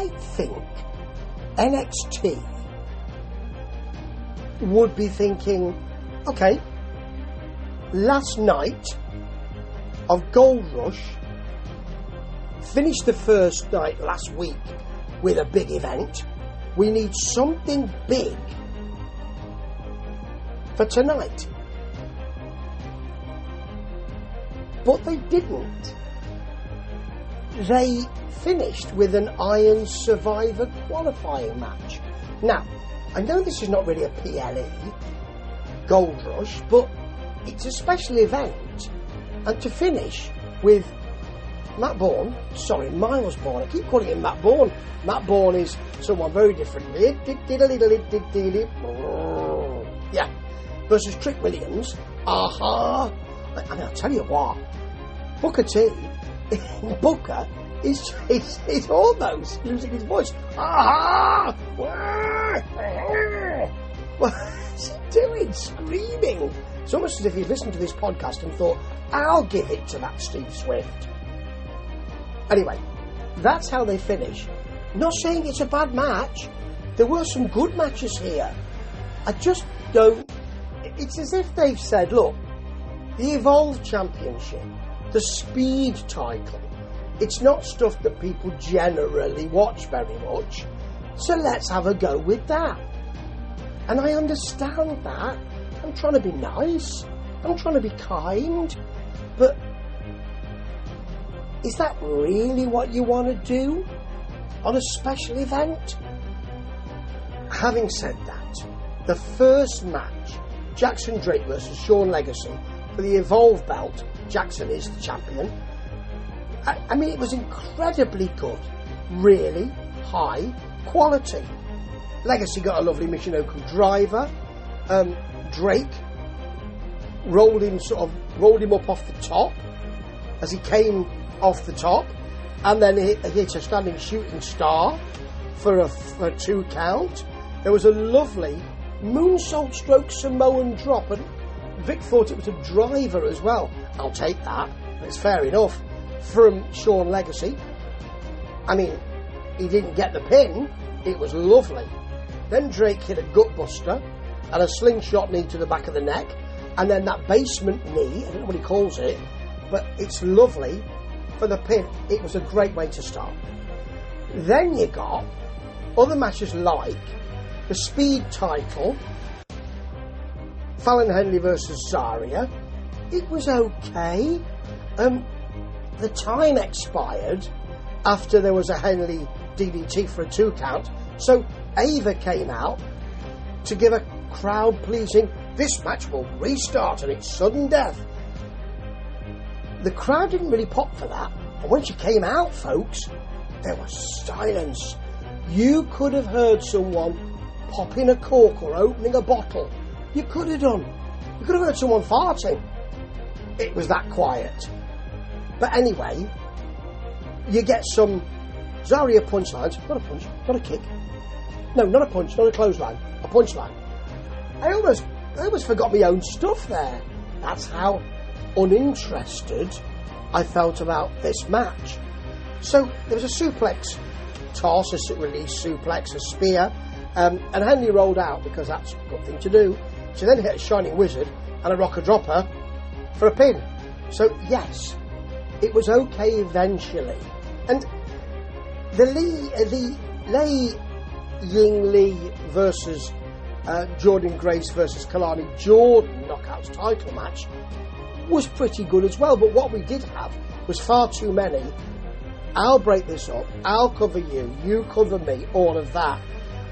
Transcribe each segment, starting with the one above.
I think NXT would be thinking, okay, last night of Gold Rush, finished the first night last week with a big event. We need something big for tonight. But they didn't. They finished with an Iron Survivor qualifying match. Now, I know this is not really a PLE, Gold Rush, but it's a special event. And to finish with Miles Bourne. I keep calling him Matt Bourne. Matt Bourne is someone very different. Yeah. Versus Trick Williams. Aha. I mean, I'll tell you what. Booker T. Booker is almost losing his voice. Aha. What's he doing? Screaming. It's almost as if he's listened to this podcast and thought, I'll give it to that Steve Swift. Anyway, that's how they finish. Not saying it's a bad match. There were some good matches here. I just don't... It's as if they've said, look, the Evolve Championship, the Speed title, it's not stuff that people generally watch very much. So let's have a go with that. And I understand that. I'm trying to be nice. I'm trying to be kind. But is that really what you want to do on a special event? Having said that, the first match, Jackson Drake versus Sean Legacy, for the Evolve belt, Jackson is the champion. I mean, it was incredibly good. Really high quality. Legacy got a lovely Michinoku driver. Drake rolled him up off the top as he came off the top, and then hit a standing shooting star for a 2 count. There was a lovely moonsault stroke Samoan drop, and Vic thought it was a driver as well. I'll take that. It's fair enough from Sean Legacy. I mean, he didn't get the pin. It was lovely. Then Drake hit a gutbuster and a slingshot knee to the back of the neck, and then that basement knee, I don't know what he calls it, but it's lovely for the pin. It was a great way to start. Then you got other matches like the Speed title, Fallon Henley versus Zarya. It was okay. The time expired after there was a Henley DDT for a 2 count, so Ava came out to give a crowd pleasing, this match will restart and it's sudden death. The crowd didn't really pop for that, and when she came out, folks, there was silence. You could have heard someone popping a cork or opening a bottle. You could have done. You could have heard someone farting. It was that quiet. But anyway, you get some Zarya punchlines. Not a punch, not a kick. No, not a punch, not a clothesline. A punchline. I almost forgot my own stuff there. That's how uninterested I felt about this match. So there was a suplex toss, a release suplex, a spear, and Henley rolled out because that's a good thing to do. She then hit a Shining Wizard and a Rocker Dropper for a pin. So yes, it was okay eventually. And the Lei Ying Lee versus Jordan Grace versus Kalani Jordan Knockouts title match was pretty good as well. But what we did have was far too many. I'll break this up. I'll cover you. You cover me. All of that.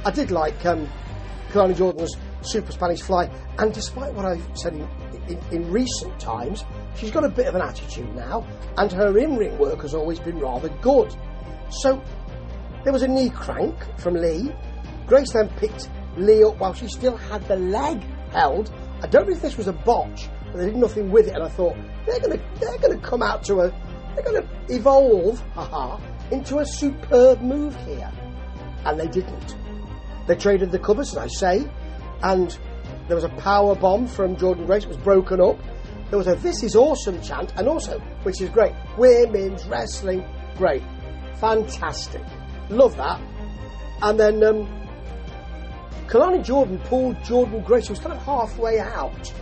I did like Kalani Jordan's Super Spanish Fly. And despite what I've said in recent times, she's got a bit of an attitude now. And her in-ring work has always been rather good. So there was a knee crank from Lee. Grace then picked Lee up while she still had the leg held. I don't know if this was a botch, but they did nothing with it, and I thought they're gonna come out to they're gonna evolve, into a superb move here, and they didn't. They traded the covers, as I say, and there was a power bomb from Jordan Grace. It was broken up. There was a "This is awesome" chant, and also, which is great, women's wrestling, great, fantastic. Love that. And then Kalani Jordan pulled Jordan Grace, who was kind of halfway out,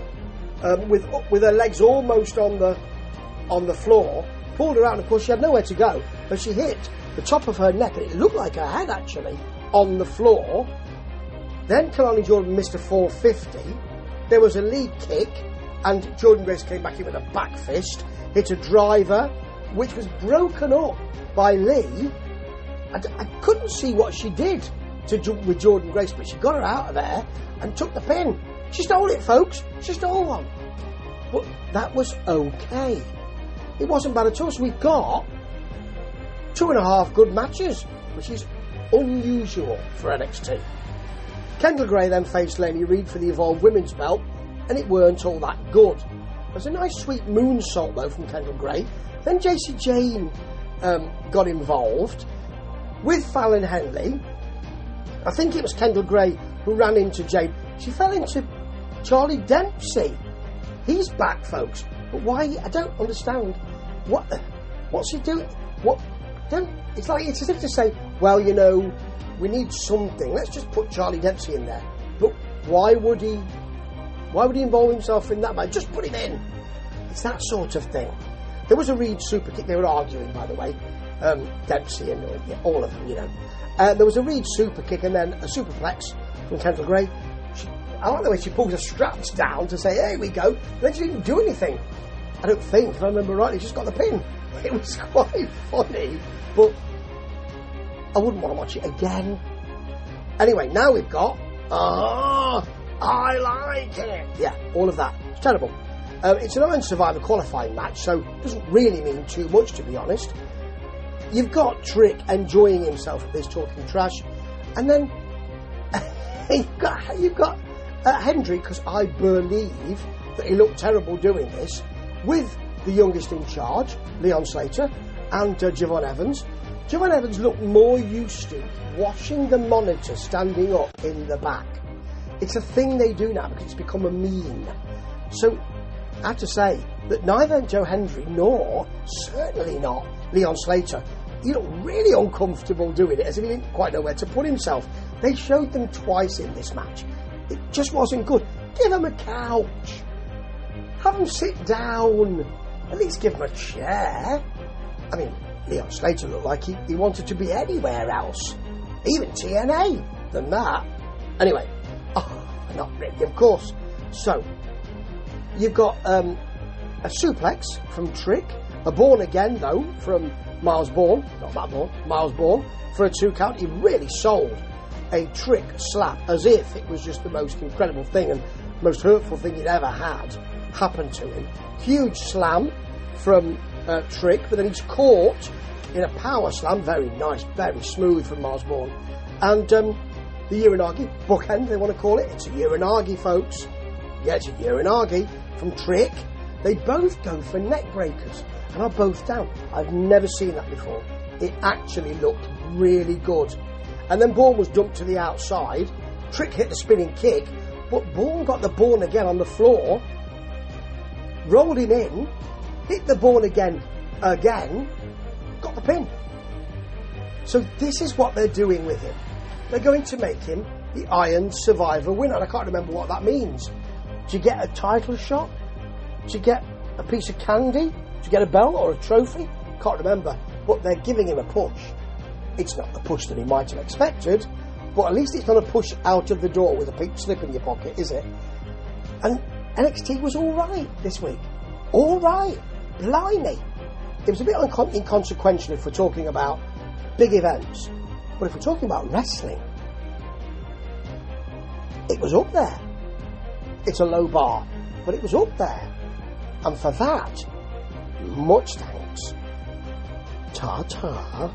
with her legs almost on the floor, pulled her out, and of course she had nowhere to go, but she hit the top of her neck, and it looked like her head actually on the floor. Then Kalani Jordan missed a 450. There was a lead kick, and Jordan Grace came back in with a back fist, hit a driver, which was broken up by Lee. I couldn't see what she did with Jordan Grace, but she got her out of there and took the pin. She stole it, folks. She stole one. But that was okay. It wasn't bad at all. So we've got 2.5 good matches, which is unusual for NXT. Kendall Gray then faced Laney Reid for the Evolve Women's belt, and it weren't all that good. There was a nice sweet moonsault though from Kendall Gray. Then JC Jane got involved with Fallon Henley. I think it was Kendall Gray who ran into Jane. She fell into Charlie Dempsey. He's back, folks. But why? I don't understand. What's he doing? It's as if to say, well, you know, we need something. Let's just put Charlie Dempsey in there. But why would he involve himself in that match? Just put him in. It's that sort of thing. There was a Reed super kick. They were arguing, by the way. Dempsey and all of them, you know. There was a Reed super kick and then a superplex from Kendall Gray. I like the way she pulls her straps down to say, here we go. Then she didn't do anything. I don't think, if I remember rightly, she just got the pin. It was quite funny, but I wouldn't want to watch it again. Anyway, now we've got, I like it. Yeah, all of that. It's terrible. It's an Iron Survivor qualifying match, so it doesn't really mean too much, to be honest. You've got Trick enjoying himself at this, talking trash, and then you've got Hendry, because I believe that he looked terrible doing this, with the youngest in charge, Leon Slater, and Javon Evans. Javon Evans looked more used to watching the monitor standing up in the back. It's a thing they do now because it's become a meme. So I have to say that neither Joe Hendry nor, certainly not, Leon Slater, he looked really uncomfortable doing it, as if he didn't quite know where to put himself. They showed them twice in this match. It just wasn't good. Give them a couch. Have them sit down. At least give them a chair. I mean, Leon Slater looked like he wanted to be anywhere else. Even TNA than that. Anyway, not really, of course. So, you've got a suplex from Trick, a Born Again, though, from Miles Bourne, not Matt Bourne, Miles Bourne, for a 2 count. He really sold a Trick slap as if it was just the most incredible thing and most hurtful thing he'd ever had happen to him. Huge slam from Trick, but then he's caught in a power slam, very nice, very smooth from Miles Bourne. And the Uranagi, bookend they want to call it, it's a Uranagi, folks. Yeah, it's a Uranagi from Trick. They both go for neck breakers and are both down. I've never seen that before. It actually looked really good. And then Bourne was dumped to the outside. Trick hit the spinning kick, but Bourne got the Born Again on the floor, rolled him in, hit the Born Again, got the pin. So this is what they're doing with him. They're going to make him the Iron Survivor winner. And I can't remember what that means. Do you get a title shot? Do you get a piece of candy? Do you get a belt or a trophy? Can't remember. But they're giving him a push. It's not the push that he might have expected, but at least it's not a push out of the door with a pink slip in your pocket, is it? And NXT was alright this week. Alright. Blimey. It was a bit inconsequential if we're talking about big events. But if we're talking about wrestling, it was up there. It's a low bar, but it was up there. And for that, much thanks. Ta-ta.